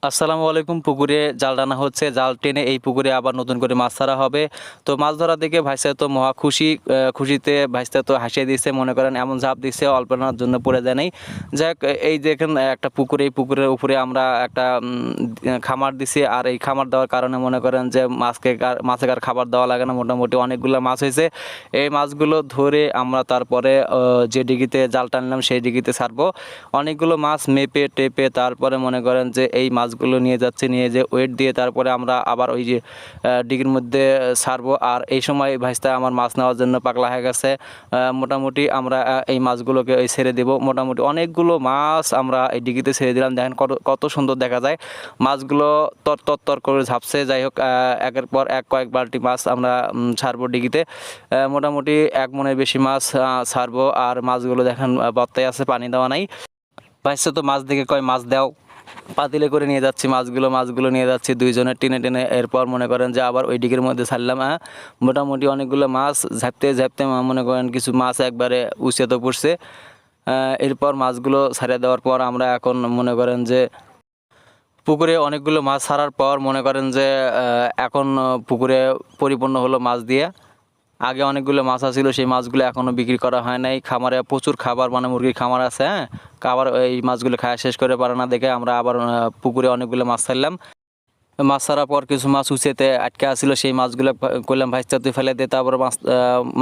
আসসালামু আলাইকুম। পুকুরে জাল টানা হচ্ছে, জাল টেনে এই পুকুরে আবার নতুন করে মাছ ছাড়া হবে। তো মাছ ধরা দেখে ভাইসা তো মহা খুশি। খুশিতে ভাইসা তো হাসিয়ে দিচ্ছে, মনে করেন এমন ঝাঁপ দিচ্ছে অল্পনার জন্য পড়ে যায় নাই। যাক, এই দেখেন একটা পুকুর, এই পুকুরের উপরে আমরা একটা খামার দিছি। আর এই খামার দেওয়ার কারণে মনে করেন যে মাছকে আর খাবার দেওয়া লাগে না। মোটামুটি অনেকগুলো মাছ হয়েছে। এই মাছগুলো ধরে আমরা তারপরে যে ডিগিতে জাল টানলাম সেই ডিগিতে ছাড়বো। অনেকগুলো মাছ মেপে টেপে তারপরে মনে করেন যে এই মাছগুলো নিয়ে যাচ্ছে, নিয়ে যে ওয়েট দিয়ে তারপরে আমরা আবার ওই যে ডিগির মধ্যে ছাড়বো। আর এই সময় ভাইস্তা আমার মাছ নেওয়ার জন্য পাগলা হয়ে গেছে। মোটামুটি আমরা এই মাছগুলোকে ছেড়ে দেব। মোটামুটি অনেকগুলো মাছ আমরা এই ডিগিতে ছেড়ে দিলাম। দেখেন কত কত সুন্দর দেখা যায়। মাছগুলো তর করে ঝাপছে। যাই হোক, একের পর এক কয়েক বালতি মাছ আমরা ছাড়বো ডিগিতে। মোটামুটি 1 মনের বেশি মাছ ছাড়বো। আর মাছগুলো দেখেন বত্তায় আছে, পানি দেওয়া নাই। ভাইসা তো মাছ দেখে কয় মাছ দাও। পাতিলে করে নিয়ে যাচ্ছি মাছগুলো নিয়ে যাচ্ছি দুইজনে টেনে টেনে। এরপর মনে করেন যে আবার ওই ডিগের মধ্যে ছাড়লাম। মোটামুটি অনেকগুলো মাছ ঝাপতে ঝাপতে মনে করেন কিছু মাছ একবারে উঁচেতে পড়ছে। এরপর মাছগুলো ছাড়িয়ে দেওয়ার পর আমরা এখন মনে করেন যে পুকুরে অনেকগুলো মাছ ছাড়ার পর মনে করেন যে এখন পুকুরে পরিপূর্ণ হলো মাছ দিয়ে। আগে অনেকগুলো মাছ ছিল, সেই মাছগুলো এখনও বিক্রি করা হয় নাই। খামারে প্রচুর খাবার, মানে মুরগির খামার আছে। খাবার এই মাছগুলো খাওয়া শেষ করে পারে না দেখে আমরা আবার পুকুরে অনেকগুলো মাছ ছাড়লাম। মাছ ছাড়ার পর কিছু মাছ উঁচেতে আটকে আসছিল, সেই মাছগুলো করলাম ভাইস্তা তুই ফেলে দিয়ে। তারপর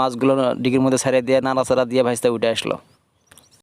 মাছগুলো ডিগির মধ্যে ছাড়িয়ে দিয়ে নাড়াচাড়া দিয়ে ভাইস্তা উঠে আসলো।